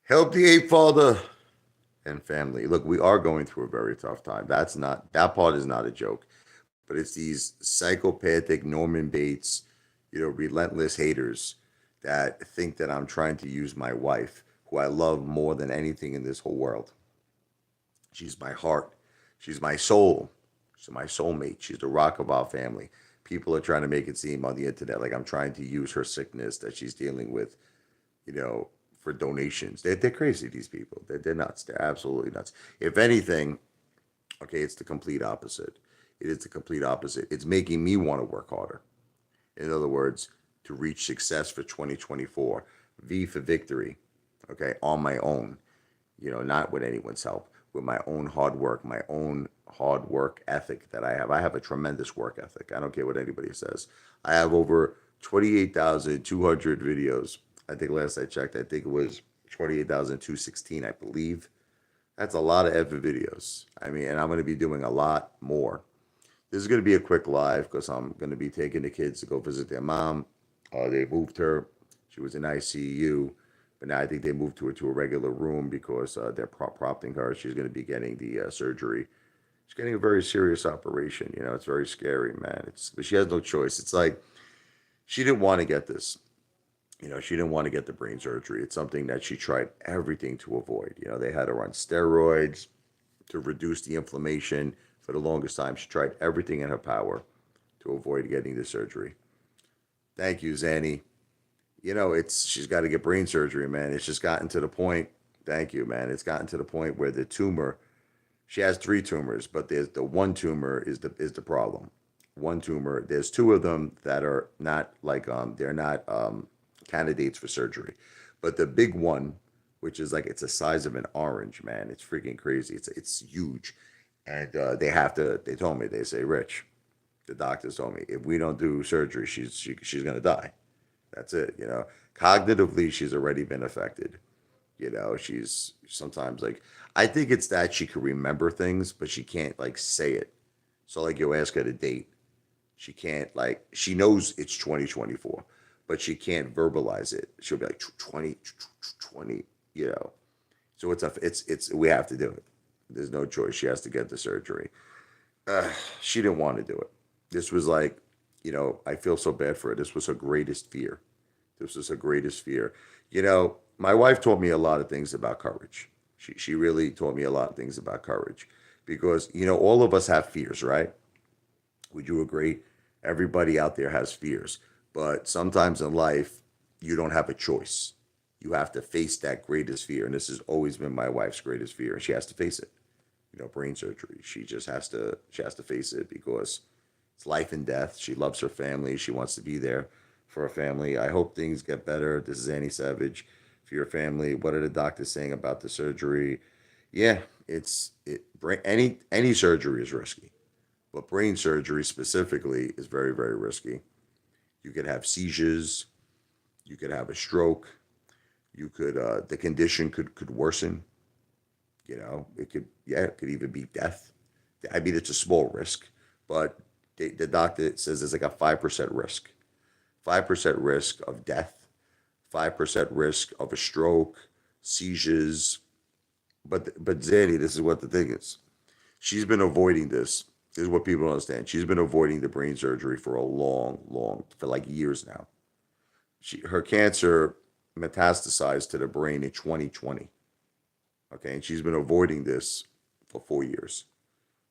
Help the Apefather and Family. Look, we are going through a very tough time. That part is not a joke. But it's these psychopathic Norman Bates, relentless haters that think that I'm trying to use my wife, who I love more than anything in this whole world. She's my heart. She's my soul. She's my soulmate. She's the rock of our family. People are trying to make it seem on the internet like I'm trying to use her sickness that she's dealing with, you know, for donations. They're crazy, these people. They're nuts. They're absolutely nuts. If anything, okay, it's the complete opposite. It is the complete opposite. It's making me want to work harder. In other words, to reach success for 2024. V for victory, okay, on my own, not with anyone's help, with my own hard work, my own hard work ethic that I have. I have a tremendous work ethic. I don't care what anybody says. I have over 28,200 videos. I think last I checked, I think it was 28,216, I believe. That's a lot of effing videos. I mean, and I'm going to be doing a lot more. This is going to be a quick live because I'm going to be taking the kids to go visit their mom. They moved her. She was in ICU, but now I think they moved her to a regular room because they're prompting her. She's going to be getting the surgery. She's getting a very serious operation. It's very scary, man. But she has no choice. It's like she didn't want to get this. She didn't want to get the brain surgery. It's something that she tried everything to avoid. They had her on steroids to reduce the inflammation. For the longest time, she tried everything in her power to avoid getting the surgery. Thank you, Zanny. It's she's got to get brain surgery, man. It's just gotten to the point. Thank you, man. It's gotten to the point where the tumor. She has three tumors, but there's the one tumor is the problem. One tumor. There's two of them that are not like they're not candidates for surgery, but the big one, which is like it's the size of an orange, man. It's freaking crazy. It's huge, and they have to. They told me, they say, Rich, the doctors told me, if we don't do surgery, she's gonna die. That's it. Cognitively, she's already been affected. She's sometimes like, I think it's that she can remember things, but she can't like say it. So like you ask her to date, she can't like she knows it's 2024, but she can't verbalize it. She'll be like 2020, you know. So it's we have to do it. There's no choice. She has to get the surgery. She didn't want to do it. This was like, I feel so bad for her. This was her greatest fear. This was her greatest fear. My wife taught me a lot of things about courage. She really taught me a lot of things about courage because, all of us have fears, right? Would you agree? Everybody out there has fears. But sometimes in life, you don't have a choice. You have to face that greatest fear. And this has always been my wife's greatest fear. And she has to face it. Brain surgery. She has to face it because it's life and death. She loves her family. She wants to be there for her family. I hope things get better. This is Annie Savage for your family. What are the doctors saying about the surgery? Yeah, any surgery is risky, but brain surgery specifically is very, very risky. You could have seizures. You could have a stroke. You could the condition could worsen. It could even be death. I mean, it's a small risk, but the doctor says there's like a 5% risk, 5% risk of death, 5% risk of a stroke, seizures. But Zanny, this is what the thing is. She's been avoiding this. This is what people don't understand. She's been avoiding the brain surgery for a for like years now. Her cancer metastasized to the brain in 2020. Okay, and she's been avoiding this for 4 years.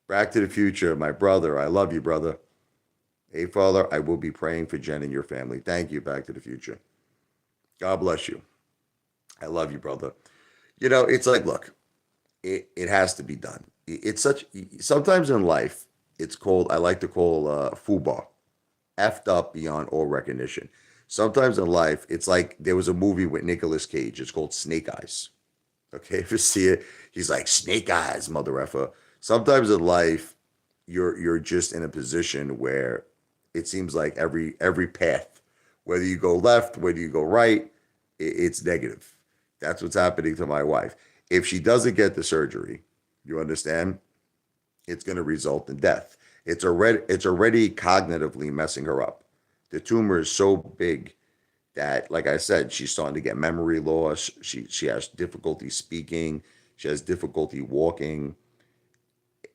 Back to the future, my brother. I love you, brother. Hey, Father, I will be praying for Jen and your family. Thank you, Back to the Future. God bless you. I love you, brother. It's like, look, it has to be done. It's such, sometimes in life, it's called, I like to call FUBA, effed up beyond all recognition. Sometimes in life, it's like there was a movie with Nicolas Cage. It's called Snake Eyes. Okay, if you see it, he's like Snake Eyes, mother effer. Sometimes in life, you're just in a position where it seems like every path, whether you go left, whether you go right, it's negative. That's what's happening to my wife. If she doesn't get the surgery, you understand, it's going to result in death. It's already cognitively messing her up. The tumor is so big that, like I said, she's starting to get memory loss. She has difficulty speaking. She has difficulty walking.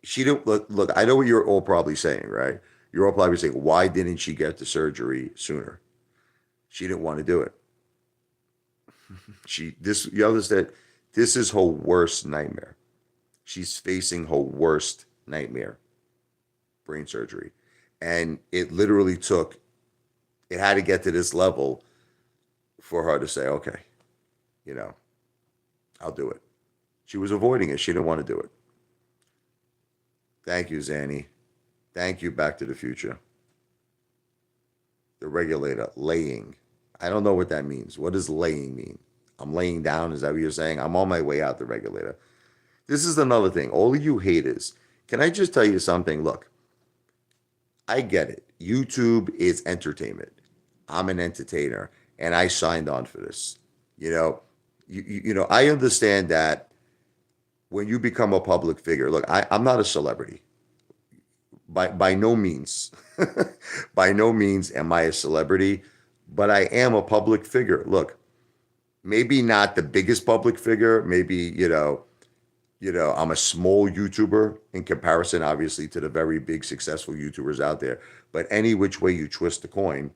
She don't look. I know what you're all probably saying, right? You're all probably saying, why didn't she get the surgery sooner? She didn't want to do it. You understand? This is her worst nightmare. She's facing her worst nightmare, brain surgery, and it literally took. It had to get to this level for her to say, okay, you know, I'll do it. She was avoiding it. She didn't want to do it. Thank you, Zanny. Thank you, Back to the Future. The regulator, laying. I don't know what that means. What does laying mean? I'm laying down. Is that what you're saying? I'm on my way out, the regulator. This is another thing. All of you haters, can I just tell you something? Look, I get it. YouTube is entertainment. I'm an entertainer, and I signed on for this. You know, I understand that when you become a public figure, look, I'm not a celebrity. By no means, by no means am I a celebrity, but I am a public figure. Look, maybe not the biggest public figure. Maybe I'm a small YouTuber in comparison, obviously, to the very big successful YouTubers out there. But any which way you twist the coin,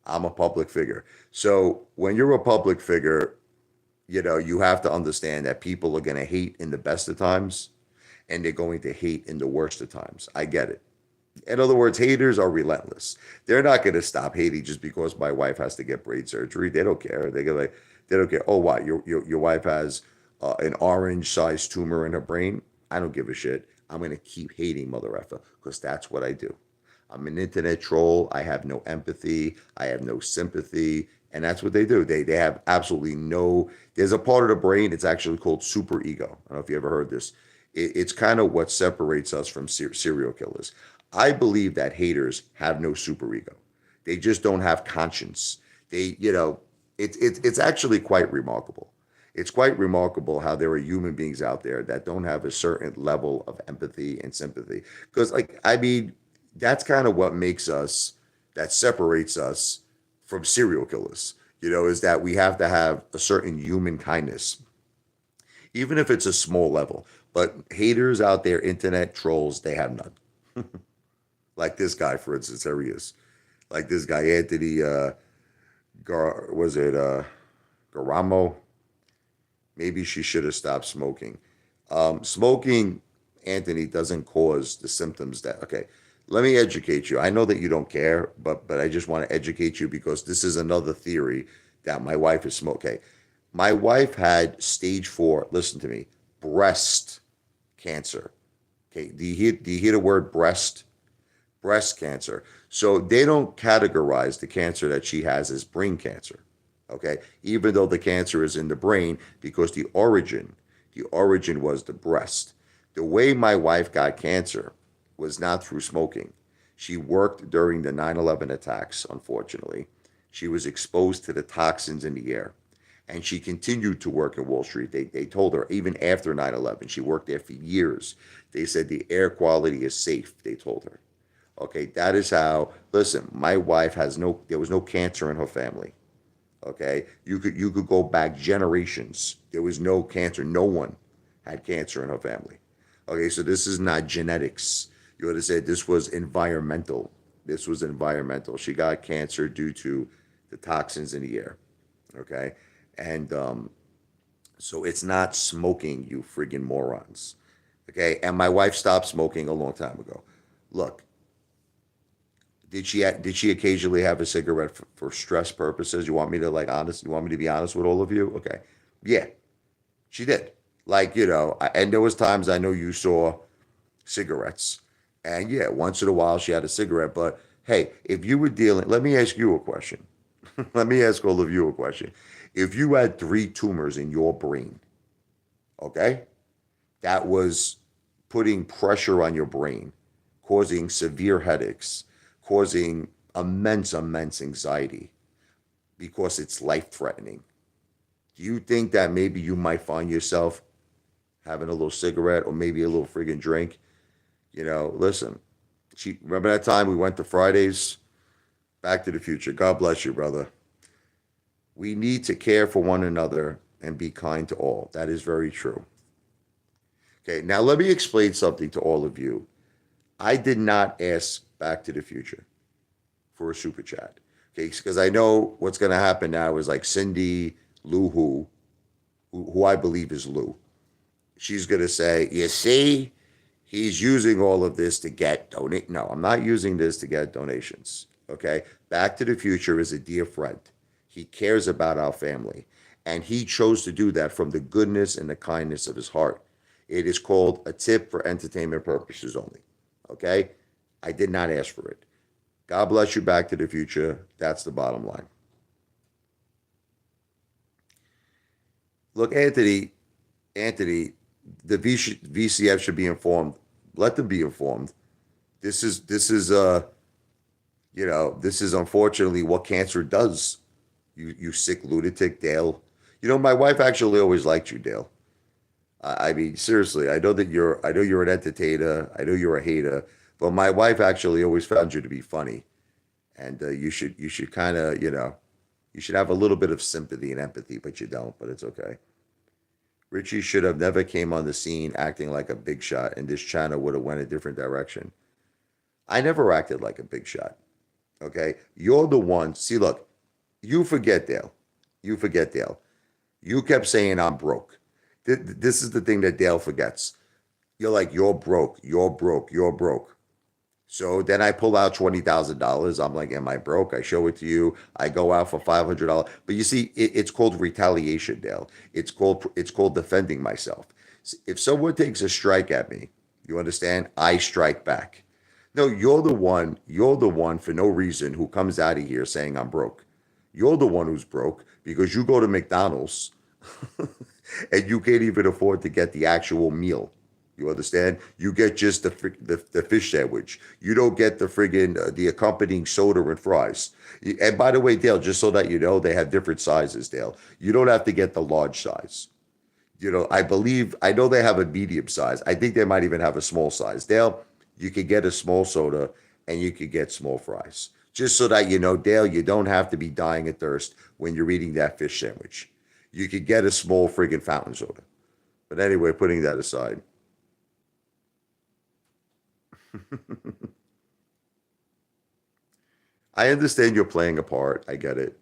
I'm a public figure. So when you're a public figure, you have to understand that people are going to hate in the best of times and they're going to hate in the worst of times. I get it. In other words, haters are relentless. They're not going to stop hating just because my wife has to get brain surgery. They don't care. They don't care. Oh, what? Your wife has an orange-sized tumor in her brain? I don't give a shit. I'm going to keep hating mother effer because that's what I do. I'm an internet troll. I have no empathy. I have no sympathy. And that's what they do. They have absolutely no. There's a part of the brain. It's actually called super ego. I don't know if you ever heard this. It's kind of what separates us from serial killers. I believe that haters have no super ego. They just don't have conscience. It's actually quite remarkable. It's quite remarkable how there are human beings out there that don't have a certain level of empathy and sympathy. Because, like, I mean, that's kind of what makes us, that separates us from serial killers, is that we have to have a certain human kindness, even if it's a small level. But haters out there, internet trolls, they have none. Like this guy, for instance, there he is. Like this guy, Anthony, was it Garamo? Maybe she should have stopped smoking. Smoking, Anthony, doesn't cause the symptoms that, okay, let me educate you. I know that you don't care, but I just want to educate you because this is another theory that my wife is smoking. Okay, my wife had stage 4, listen to me, breast cancer. Okay, do you hear the word breast? Breast cancer. So they don't categorize the cancer that she has as brain cancer. Okay, even though the cancer is in the brain because the origin was the breast. The way my wife got cancer was not through smoking. She worked during the 9/11 attacks, unfortunately. She was exposed to the toxins in the air. And she continued to work at Wall Street. They told her, even after 9/11, she worked there for years. They said the air quality is safe, they told her. Okay, that is how, listen, my wife there was no cancer in her family. Okay, you could go back generations. There was no cancer. No one had cancer in her family. Okay, so this is not genetics. You would have said this was environmental. This was environmental. She got cancer due to the toxins in the air. Okay, and so it's not smoking, you friggin' morons. Okay, and my wife stopped smoking a long time ago. Look, did she occasionally have a cigarette for stress purposes? You want me to like honest? You want me to be honest with all of you? Okay, yeah, she did. Like and there was times I know you saw cigarettes, and yeah, once in a while she had a cigarette. But hey, if you were dealing, let me ask you a question. Let me ask all of you a question. If you had 3 tumors in your brain, okay, that was putting pressure on your brain, causing severe headaches, causing immense, immense anxiety because it's life threatening. Do you think that maybe you might find yourself having a little cigarette or maybe a little friggin' drink? Listen, remember that time we went to Fridays? Back to the Future. God bless you, brother. We need to care for one another and be kind to all. That is very true. Okay, now let me explain something to all of you. I did not ask Back to the Future for a super chat. Okay, because I know what's going to happen now is like Cindy Lou who I believe is Lou. She's going to say, "You see, he's using all of this to get donate." No, I'm not using this to get donations. Okay, Back to the Future is a dear friend. He cares about our family, and he chose to do that from the goodness and the kindness of his heart. It is called a tip for entertainment purposes only. Okay, I did not ask for it. God bless you, Back to the Future. That's the bottom line. Look, Anthony, the VCF should be informed. Let them be informed. This is unfortunately what cancer does. You sick lunatic, Dale. You know, my wife actually always liked you, Dale. I mean, seriously, I know you're an entertainer. I know you're a hater, but my wife actually always found you to be funny, and you should kind of, you should have a little bit of sympathy and empathy, but you don't. But it's okay. Richie should have never came on the scene acting like a big shot, and this channel would have went a different direction. I never acted like a big shot. Okay, you're the one. See, look, you forget Dale. You forget Dale. You kept saying I'm broke. This is the thing that Dale forgets. You're like, you're broke, you're broke, you're broke. So then I pull out $20,000. I'm like, am I broke? I show it to you. I go out for $500. But you see, it's called retaliation, Dale. It's called defending myself. If someone takes a strike at me, you understand? I strike back. No, you're the one. You're the one for no reason who comes out of here saying I'm broke. You're the one who's broke because you go to McDonald's and you can't even afford to get the actual meal. You understand? You get just the fish sandwich. You don't get the friggin' the accompanying soda and fries. And by the way, Dale, just so that you know, they have different sizes, Dale. You don't have to get the large size. I know they have a medium size. I think they might even have a small size. Dale, you could get a small soda and you could get small fries. Just so that you know, Dale, you don't have to be dying of thirst when you're eating that fish sandwich. You could get a small friggin' fountain soda. But anyway, putting that aside. I understand you're playing a part. I get it.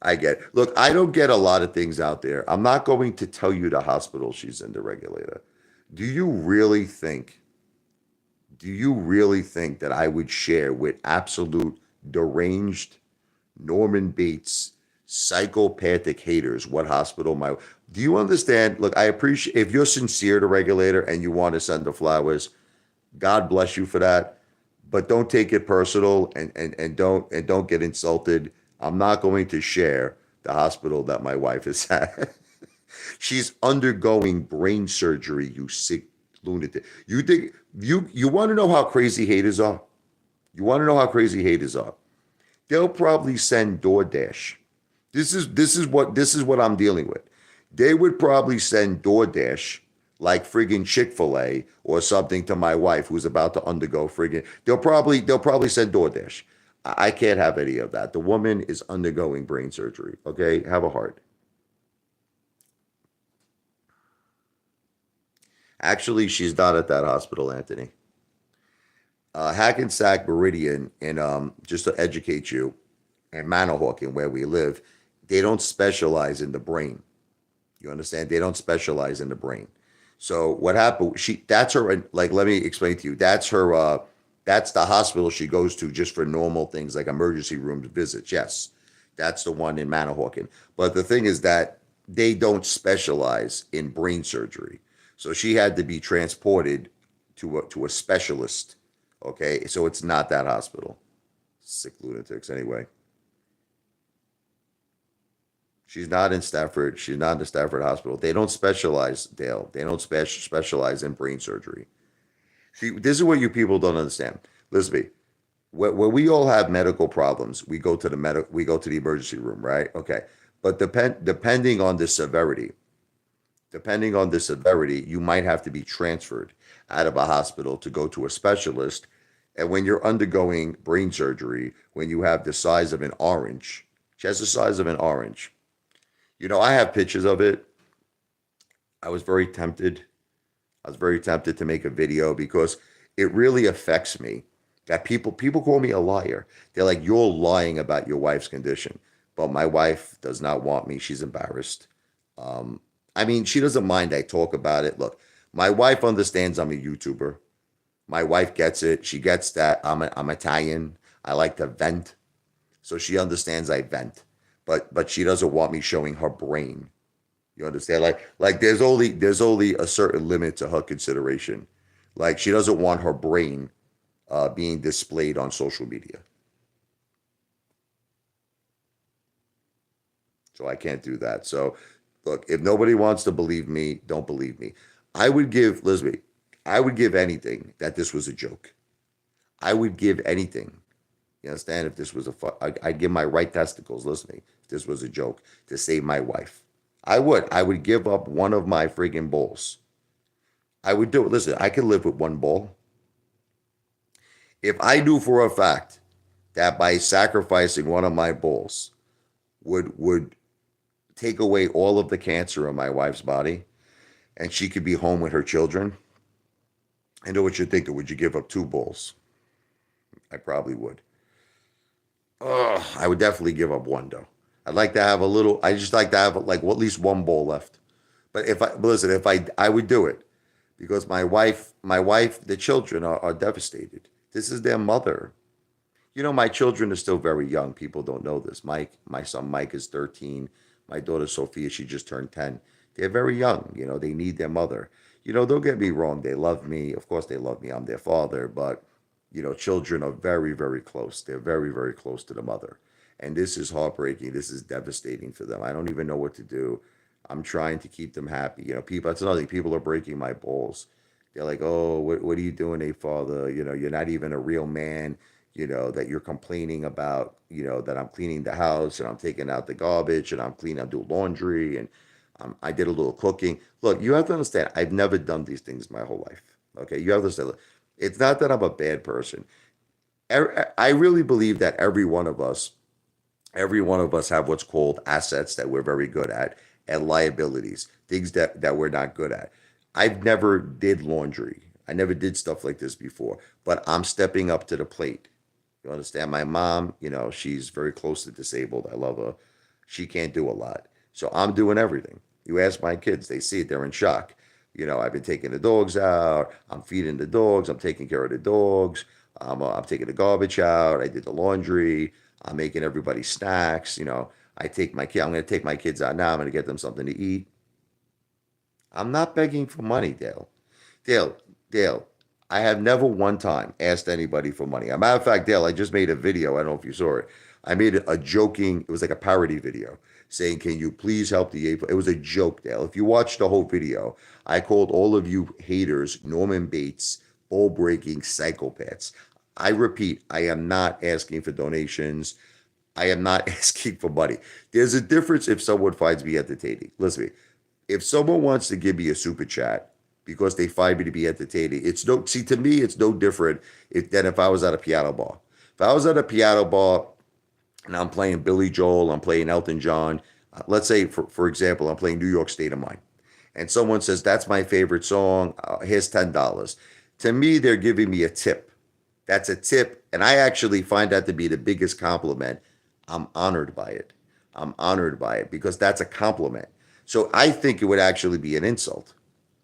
I get it. Look, I don't get a lot of things out there. I'm not going to tell you the hospital she's in, the regulator. Do you really think, do you really think that I would share with absolute deranged Norman Bates psychopathic haters what hospital my do you understand? Look, I appreciate if you're sincere to regulator and you want to send the flowers, God bless you for that. But don't take it personal and don't get insulted. I'm not going to share the hospital that my wife is at. She's undergoing brain surgery, you sick lunatic. You think you want to know how crazy haters are? You want to know how crazy haters are? They'll probably send DoorDash. This is what I'm dealing with. They would probably send DoorDash like friggin' Chick-fil-A or something to my wife who's about to undergo friggin' they'll probably send DoorDash. I can't have any of that. The woman is undergoing brain surgery. Okay, have a heart. Actually, she's not at that hospital, Anthony. Hackensack Meridian, and just to educate you, and Manahawkin, where we live, they don't specialize in the brain. You understand? They don't specialize in the brain. So what happened? That's her. Like, let me explain to you. That's her. That's the hospital she goes to just for normal things like emergency room visits. Yes, that's the one in Manahawkin. But the thing is that they don't specialize in brain surgery. So she had to be transported to a specialist. Okay, so it's not that hospital. Sick lunatics. Anyway, she's not in Stafford. She's not in the Stafford Hospital. They don't specialize, Dale. They don't specialize in brain surgery. See, this is what you people don't understand. Listen to me. When we all have medical problems, we go to the emergency room, right? Okay. But depending on the severity, you might have to be transferred out of a hospital to go to a specialist. And when you're undergoing brain surgery, when you have the size of an orange, she has the size of an orange. I have pictures of it. I was very tempted. I was very tempted to make a video because it really affects me that people call me a liar. They're like, you're lying about your wife's condition. But my wife does not want me. She's embarrassed. Um, I mean, she doesn't mind I talk about it. Look, my wife understands I'm a YouTuber. My wife gets it. She gets that I'm Italian. I like to vent. So she understands I vent. But she doesn't want me showing her brain. You understand? Like there's only a certain limit to her consideration. Like she doesn't want her brain being displayed on social media. So I can't do that. So look, if nobody wants to believe me, don't believe me. I would give Lisby, I would give anything that this was a joke. I would give anything. You understand? If this was I'd give my right testicles. Listen to me. If this was a joke to save my wife, I would. I would give up one of my friggin' balls. I would do it. Listen, I could live with one ball. If I knew for a fact that by sacrificing one of my balls would take away all of the cancer in my wife's body and she could be home with her children, I know what you're thinking. Would you give up two balls? I probably would. I would definitely give up one though. I'd like to have a little. I just like to have like at least one ball left. But listen, if I would do it because my wife, the children are devastated. This is their mother. My children are still very young. People don't know this. My son Mike is 13. My daughter Sophia, she just turned 10. They're very young. They need their mother. Don't get me wrong. They love me. Of course, they love me. I'm their father. But, children are very, very close. They're very, very close to the mother. And this is heartbreaking. This is devastating for them. I don't even know what to do. I'm trying to keep them happy. People, that's another thing. People are breaking my balls. They're like, oh, what are you doing, father? You're not even a real man, that you're complaining about, that I'm cleaning the house and I'm taking out the garbage and I'm doing laundry and I did a little cooking. Look, you have to understand, I've never done these things my whole life. Okay. You have to understand, look, it's not that I'm a bad person. I really believe that every one of us have what's called assets that we're very good at and liabilities, things that we're not good at. I've never did laundry. I never did stuff like this before, but I'm stepping up to the plate. You understand? My mom, she's very close to disabled. I love her. She can't do a lot. So I'm doing everything. You ask my kids, they see it, they're in shock. I've been taking the dogs out. I'm feeding the dogs. I'm taking care of the dogs. I'm taking the garbage out. I did the laundry. I'm making everybody snacks. I'm going to take my kids out now. I'm going to get them something to eat. I'm not begging for money, Dale. Dale, Dale, I have never one time asked anybody for money. As a matter of fact, Dale, I just made a video. I don't know if you saw it. I made a joking, it was like a parody video saying, can you please help the It was a joke, Dale. If you watch the whole video, I called all of you haters Norman Bates, ball breaking psychopaths. I repeat, I am not asking for donations. I am not asking for money. There's a difference if someone finds me entertaining. Listen to me. If someone wants to give me a super chat because they find me to be entertaining, to me, it's no different than if I was at a piano bar. If I was at a piano bar and I'm playing Billy Joel, I'm playing Elton John, let's say, for example, I'm playing New York State of Mind, and someone says, that's my favorite song, here's $10. To me, they're giving me a tip. That's a tip, and I actually find that to be the biggest compliment. I'm honored by it. I'm honored by it because that's a compliment. So I think it would actually be an insult.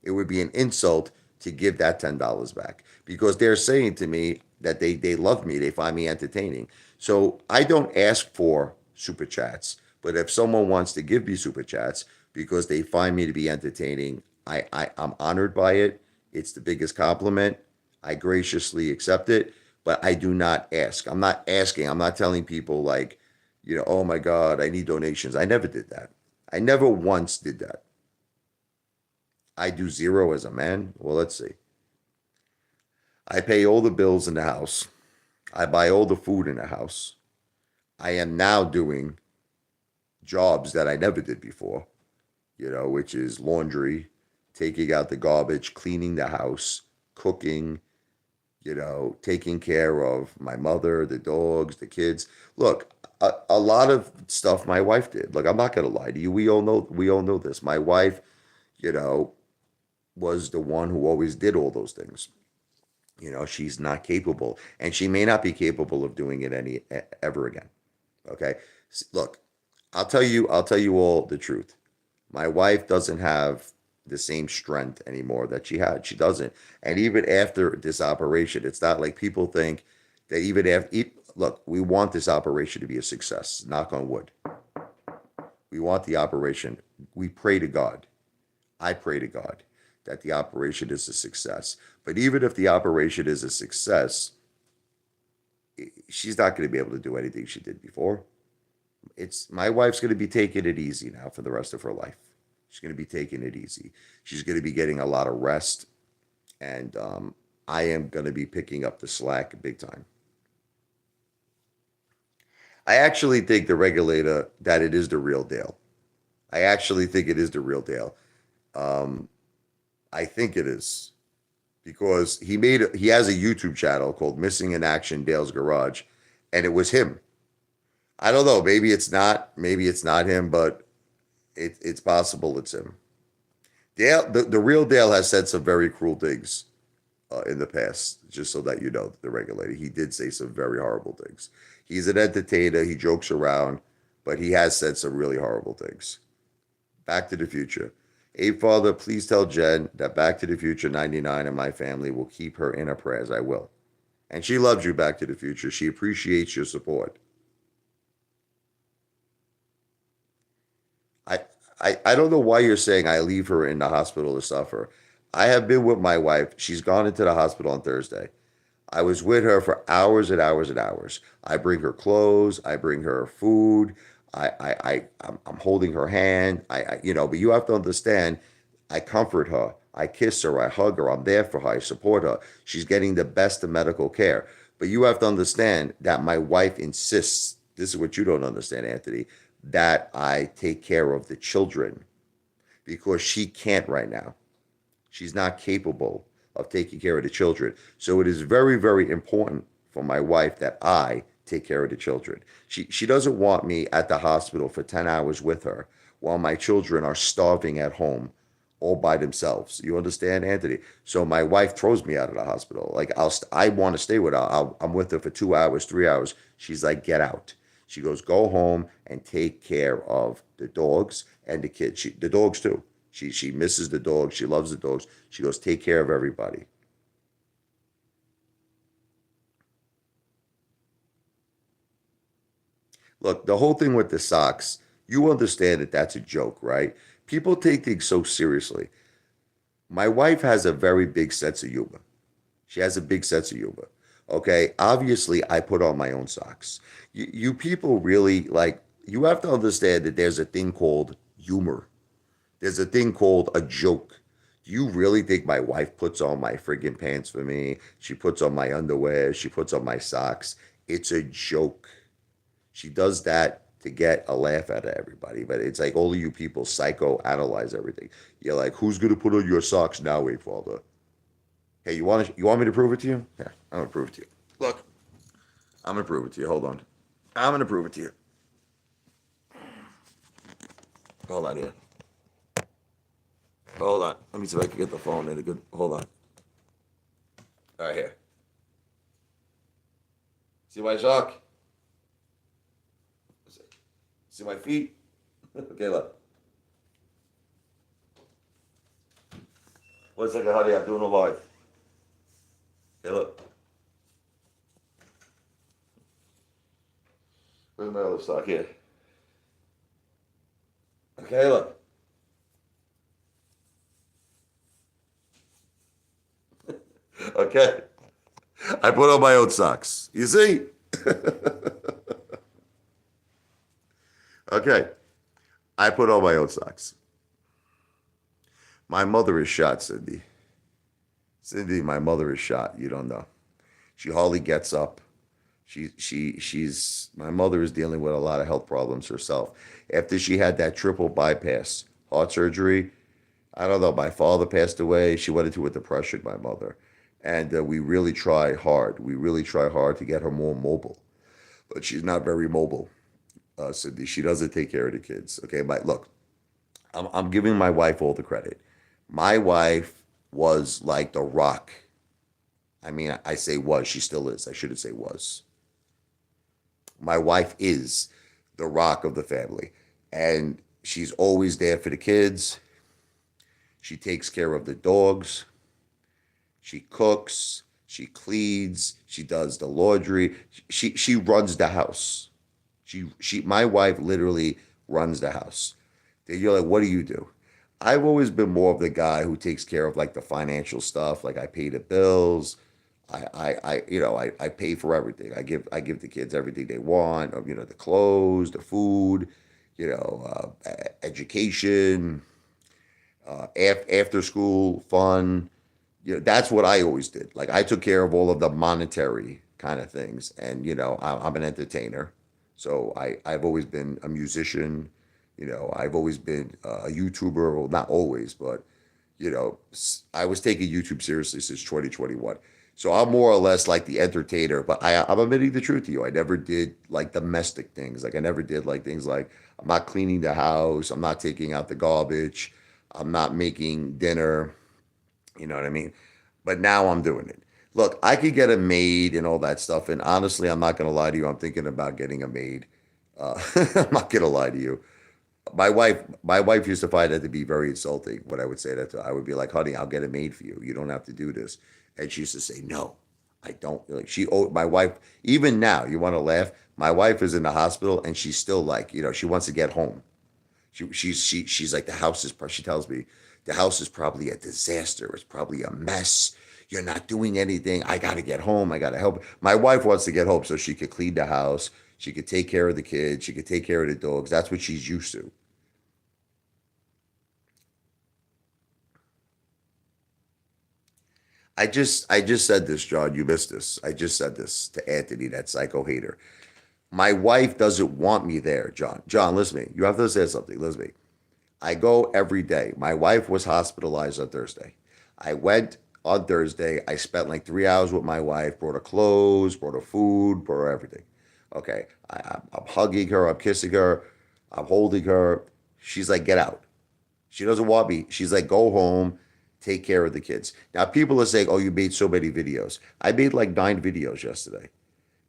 It would be an insult to give that $10 back because they're saying to me that they love me, they find me entertaining. So I don't ask for super chats, but if someone wants to give me super chats because they find me to be entertaining, I'm honored by it. It's the biggest compliment. I graciously accept it, but I do not ask. I'm not asking. I'm not telling people like, oh my God, I need donations. I never did that. I never once did that. I do zero as a man. Well, let's see. I pay all the bills in the house. I buy all the food in the house. I am now doing jobs that I never did before, which is laundry, taking out the garbage, cleaning the house, cooking, taking care of my mother, the dogs, the kids. Look, a lot of stuff my wife did. Like, I'm not gonna lie to you. We all know this. My wife, you know, was the one who always did all those things. She's not capable, and she may not be capable of doing it ever again. Okay. Look, I'll tell you all the truth. My wife doesn't have the same strength anymore that she had. She doesn't. And even after this operation, it's not like people think that even after, look, we want this operation to be a success, knock on wood. We want the operation. We pray to God. I pray to God that the operation is a success. But even if the operation is a success, she's not going to be able to do anything she did before. It's my wife's going to be taking it easy now for the rest of her life. She's going to be taking it easy. She's going to be getting a lot of rest, and I am going to be picking up the slack big time. I actually think the regulator that it is the real deal. I actually think it is the real deal. Um, I think it is because he has a YouTube channel called Missing in Action Dale's Garage, and it was him. I don't know. Maybe it's not him, but it's possible it's him. Dale, the real Dale has said some very cruel things in the past. Just so that you know, the regulator, he did say some very horrible things. He's an entertainer. He jokes around, but he has said some really horrible things. Back to the Future. Apefather, please tell Jen that Back to the Future 99 and my family will keep her in her prayers. I will. And she loves you, Back to the Future. She appreciates your support. I, I don't know why you're saying I leave her in the hospital to suffer. I have been with my wife. She's gone into the hospital on Thursday. I was with her for hours and hours and hours. I bring her clothes. I bring her food. I'm holding her hand. But you have to understand. I comfort her. I kiss her. I hug her. I'm there for her. I support her. She's getting the best of medical care. But you have to understand that my wife insists. This is what you don't understand, Anthony, that I take care of the children because she can't right now. She's not capable of taking care of the children. So it is very, very important for my wife that I take care of the children. She doesn't want me at the hospital for 10 hours with her while my children are starving at home all by themselves. You understand, Anthony? So my wife throws me out of the hospital. Like I want to stay with her. I'm with her for 2 hours, 3 hours. She's like, get out. She goes, go home and take care of the dogs and the kids. The dogs too. She misses the dogs. She loves the dogs. She goes, take care of everybody. Look, the whole thing with the socks, you understand that that's a joke, right? People take things so seriously. My wife has a very big sense of humor. She has a big sense of humor. Okay. Obviously, I put on my own socks. You people really you have to understand that there's a thing called humor. There's a thing called a joke. Do you really think my wife puts on my friggin' pants for me? She puts on my underwear. She puts on my socks. It's a joke. She does that to get a laugh out of everybody. But it's like all of you people psychoanalyze everything. You're like, who's gonna put on your socks now, wait, father? Hey, you want me to prove it to you? Yeah, I'm gonna prove it to you. Look, I'm gonna prove it to you. Hold on. I'm gonna prove it to you. Hold on here. Hold on. Let me see if I can get the phone in a good. Hold on. All right, here. See my sock? See my feet? Okay, look. 1 second, honey. I'm doing a live. Okay, look. Where's my other sock? Here. Okay, look. Okay. I put on my own socks. You see? Okay. I put on my own socks. My mother is shot, Cindy. Cindy, my mother is shot. You don't know. She hardly gets up. She's my mother is dealing with a lot of health problems herself. After she had that triple bypass heart surgery, I don't know. My father passed away. She went into a depression, my mother. And we really try hard. We really try hard to get her more mobile. But she's not very mobile. Cindy. She doesn't take care of the kids. Okay, but look, I'm giving my wife all the credit. My wife was like the rock. I mean, I say was, she still is. I shouldn't say was. My wife is the rock of the family. And she's always there for the kids. She takes care of the dogs. She cooks. She cleans. She does the laundry. She runs the house. My wife literally runs the house. Then you're like, what do you do? I've always been more of the guy who takes care of like the financial stuff. Like I pay the bills. I pay for everything. I give the kids everything they want. The clothes, the food, education, after school fun. That's what I always did. Like I took care of all of the monetary kind of things, and I'm an entertainer, so I've always been a musician. I've always been a YouTuber. Well, not always, but I was taking YouTube seriously since 2021. So I'm more or less like the entertainer, but I'm admitting the truth to you. I never did like domestic things. Like I never did like things like I'm not cleaning the house. I'm not taking out the garbage. I'm not making dinner. You know what I mean? But now I'm doing it. Look, I could get a maid and all that stuff. And honestly, I'm not going to lie to you. I'm thinking about getting a maid. I'm not going to lie to you. My wife used to find that to be very insulting when I would say that to her. I would be like, honey, I'll get a maid for you. You don't have to do this. And she used to say, no, I don't. Like my wife, even now, you want to laugh? My wife is in the hospital and she's still like, she wants to get home. She's like, the house is, she tells me, the house is probably a disaster. It's probably a mess. You're not doing anything. I got to get home. I got to help. My wife wants to get home so she could clean the house. She could take care of the kids. She could take care of the dogs. That's what she's used to. I just said this, John. You missed this. I just said this to Anthony, that psycho hater. My wife doesn't want me there, John. John, listen to me. You have to say something. Listen to me. I go every day. My wife was hospitalized on Thursday. I went on Thursday. I spent like 3 hours with my wife, brought her clothes, brought her food, brought her everything. Okay. I'm hugging her. I'm kissing her. I'm holding her. She's like, get out. She doesn't want me. She's like, go home, take care of the kids. Now, people are saying, oh, you made so many videos. I made like 9 videos yesterday.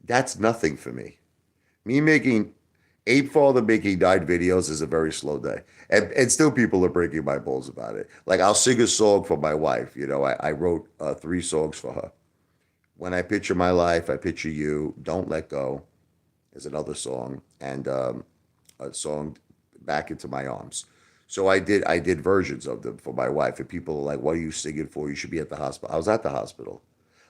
That's nothing for me. Me making Apefather making 9 videos is a very slow day. And still people are breaking my balls about it. Like I'll sing a song for my wife. I wrote 3 songs for her. When I picture my life, I picture you. Don't let go is another song. And a song, Back into My Arms. So I did versions of them for my wife. And people are like, what are you singing for? You should be at the hospital. I was at the hospital.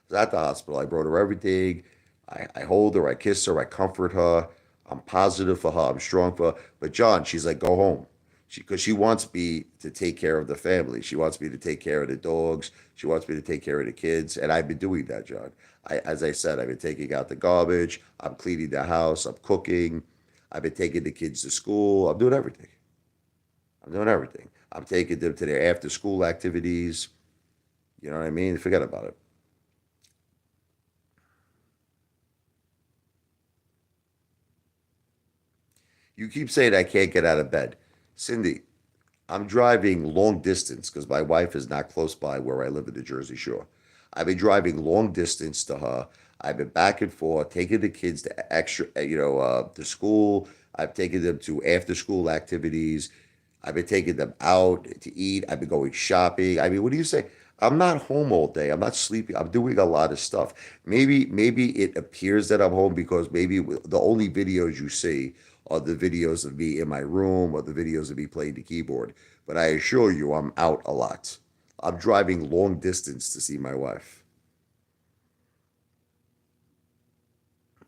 I was at the hospital. I brought her everything. I hold her, I kiss her, I comfort her. I'm positive for her. I'm strong for her. But John, she's like, go home. Because she wants me to take care of the family. She wants me to take care of the dogs. She wants me to take care of the kids. And I've been doing that, John. As I said, I've been taking out the garbage. I'm cleaning the house. I'm cooking. I've been taking the kids to school. I'm doing everything. I'm doing everything. I'm taking them to their after school activities. You know what I mean? Forget about it. You keep saying I can't get out of bed. Cindy, I'm driving long distance because my wife is not close by where I live in the Jersey Shore. I've been driving long distance to her. I've been back and forth, taking the kids to to school. I've taken them to after school activities. I've been taking them out to eat. I've been going shopping. I mean, what do you say? I'm not home all day. I'm not sleeping. I'm doing a lot of stuff. Maybe it appears that I'm home because maybe the only videos you see are the videos of me in my room or the videos of me playing the keyboard. But I assure you, I'm out a lot. I'm driving long distance to see my wife.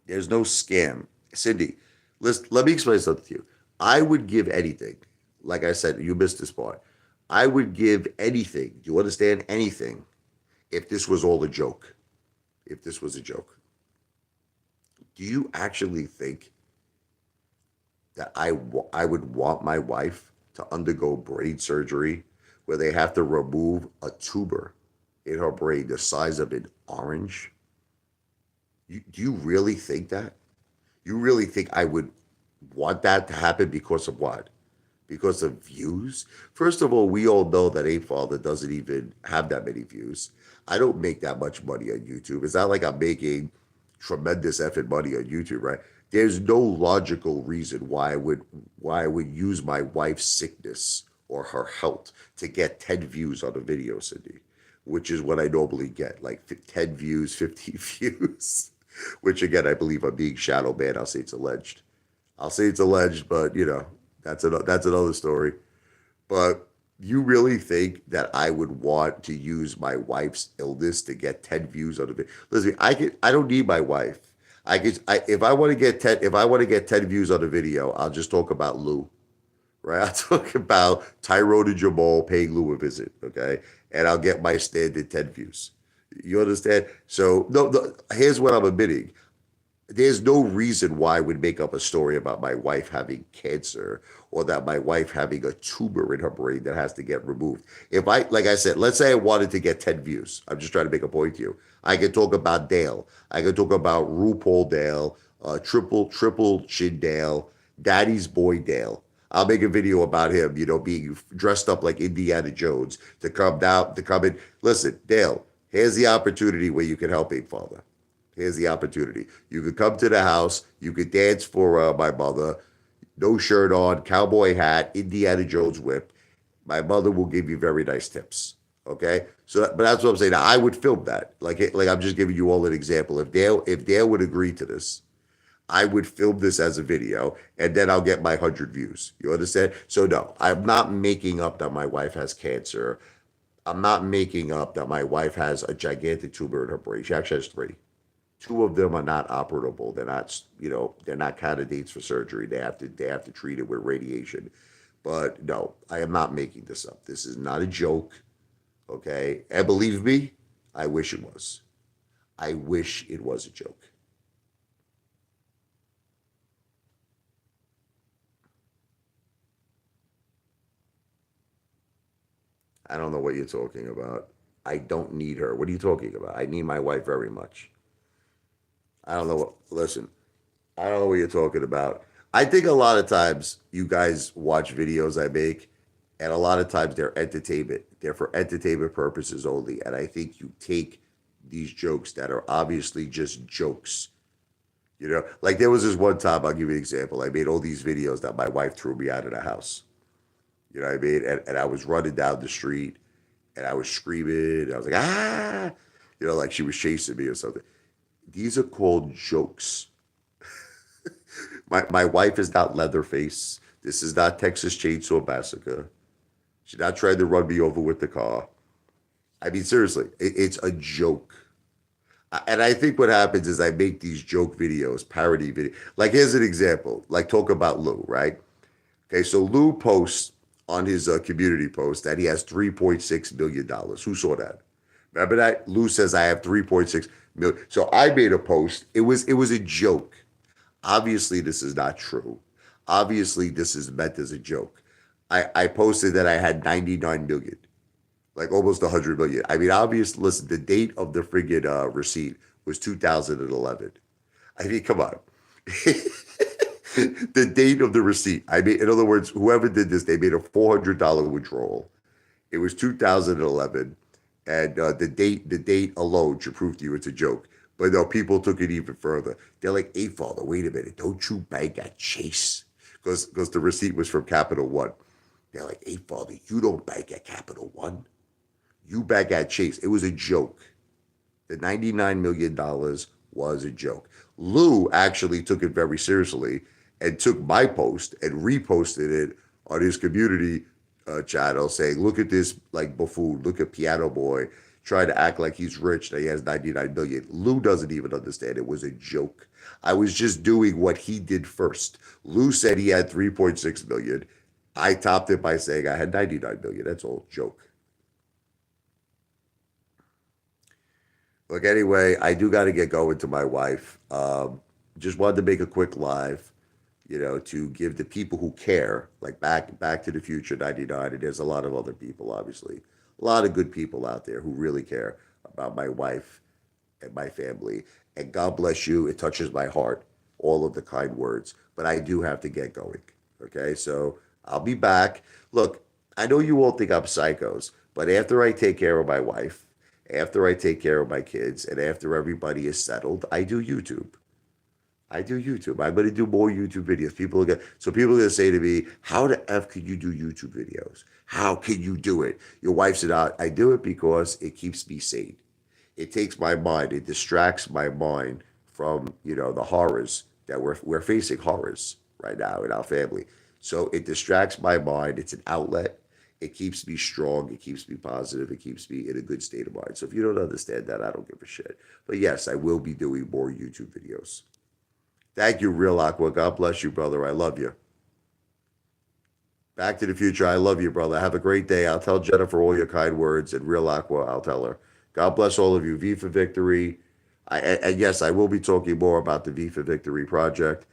There's no scam. Cindy, let me explain something to you. I would give anything. Like I said, you missed this part. I would give anything. Do you understand? Anything. If this was all a joke. If this was a joke. Do you actually think that I would want my wife to undergo brain surgery where they have to remove a tumor in her brain the size of an orange? Do you really think that? You really think I would? Want that to happen because of what? Because of views? First of all, we all know that Apefather doesn't even have that many views. I don't make that much money on YouTube. It's not like I'm making tremendous effing money on YouTube, right? There's no logical reason why I would use my wife's sickness or her health to get 10 views on a video, Cindy, which is what I normally get, like 10 views, 15 views, which again, I believe I'm being shadow banned. I'll say it's alleged. I'll say it's alleged, but that's another story. But you really think that I would want to use my wife's illness to get 10 views on a video? Listen, I don't need my wife. If I want to get 10 if I want to get 10 views on a video, I'll just talk about Lou, right? I'll talk about Tyrone and Jamal paying Lou a visit, okay? And I'll get my standard 10 views. You understand? So no, here's what I'm admitting. There's no reason why I would make up a story about my wife having cancer or that my wife having a tumor in her brain that has to get removed. Like I said, let's say I wanted to get 10 views. I'm just trying to make a point to you. I could talk about Dale. I could talk about RuPaul Dale, triple chin Dale, Daddy's boy Dale. I'll make a video about him, being dressed up like Indiana Jones to come in. Listen, Dale, here's the opportunity where you can help a father. Here's the opportunity. You could come to the house. You could dance for my mother. No shirt on, cowboy hat, Indiana Jones whip. My mother will give you very nice tips. Okay, but that's what I'm saying. Now, I would film that. Like I'm just giving you all an example. If Dale would agree to this, I would film this as a video, and then I'll get my 100 views. You understand? So no, I'm not making up that my wife has cancer. I'm not making up that my wife has a gigantic tumor in her brain. She actually has three. Two of them are not operable. They're not candidates for surgery. They have to treat it with radiation. But no, I am not making this up. This is not a joke. Okay. And believe me, I wish it was. I wish it was a joke. I don't know what you're talking about. I don't need her. What are you talking about? I need my wife very much. I don't know listen, I don't know what you're talking about. I think a lot of times you guys watch videos I make, and a lot of times they're entertainment. They're for entertainment purposes only. And I think you take these jokes that are obviously just jokes. Like there was this one time, I'll give you an example. I made all these videos that my wife threw me out of the house. You know what I mean? And I was running down the street and I was screaming. I was like, ah, like she was chasing me or something. These are called jokes. My wife is not Leatherface. This is not Texas Chainsaw Massacre. She's not trying to run me over with the car. I mean, seriously, it's a joke. And I think what happens is I make these joke videos, parody videos. Like, here's an example. Like, talk about Lou, right? Okay, so Lou posts on his community post that he has $3.6 million. Who saw that? Remember that? Lou says I have 3.6 million. So I made a post. It was a joke. Obviously, this is not true. Obviously, this is meant as a joke. I posted that I had 99 million, like almost 100 million. I mean, obviously, listen, the date of the friggin' receipt was 2011. I mean, come on. The date of the receipt. I mean, in other words, whoever did this, they made a $400 withdrawal. It was 2011, and the date alone should prove to you it's a joke. But no, people took it even further. They're like, "Hey, father, wait a minute, don't you bank at Chase?" Because the receipt was from Capital One. They're like, "Hey, father, you don't bank at Capital One. You bank at Chase." It was a joke. The $99 million was a joke. Lou actually took it very seriously and took my post and reposted it on his community channel saying, "Look at this like buffoon, look at Piano Boy trying to act like he's rich, that he has 99 million." Lou doesn't even understand it was a joke. I was just doing what he did first. Lou said he had 3.6 million. I topped it by saying I had 99 million. That's all joke. Look, anyway, I do got to get going to my wife. Just wanted to make a quick live, to give the people who care, like Back to the Future '99, and there's a lot of other people, obviously, a lot of good people out there who really care about my wife and my family. And God bless you. It touches my heart all of the kind words, but I do have to get going. Okay, so I'll be back. Look, I know you all think I'm psychos, but after I take care of my wife, after I take care of my kids, and after everybody is settled, I do YouTube. I do YouTube. I'm going to do more YouTube videos. People are going to say to me, "How the f could you do YouTube videos? How can you do it?" Your wife said, "I do it because it keeps me sane. It takes my mind. It distracts my mind from the horrors that we're facing horrors right now in our family. So it distracts my mind. It's an outlet. It keeps me strong. It keeps me positive. It keeps me in a good state of mind. So if you don't understand that, I don't give a shit. But yes, I will be doing more YouTube videos. Thank you, Real Aqua. God bless you, brother. I love you. Back to the future. I love you, brother. Have a great day. I'll tell Jennifer all your kind words, and Real Aqua, I'll tell her. God bless all of you. V for Victory. And yes, I will be talking more about the V for Victory project.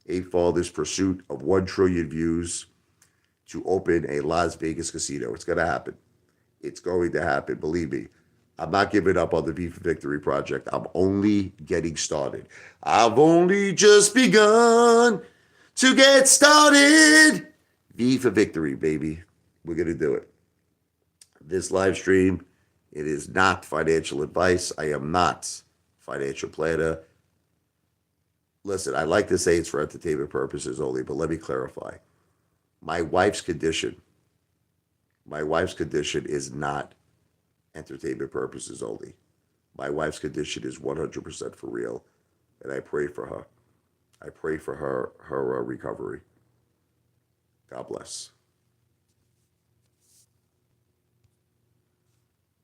Apefather's pursuit of 1 trillion views to open a Las Vegas casino. It's going to happen. It's going to happen. Believe me. I'm not giving up on the V for Victory project. I'm only getting started. I've only just begun to get started. V for Victory, baby. We're going to do it. This live stream, it is not financial advice. I am not financial planner. Listen, I like to say it's for entertainment purposes only, but let me clarify. My wife's condition, my wife's condition is not entertainment purposes only. My wife's condition is 100% for real, and I pray for her. I pray for her recovery. God bless.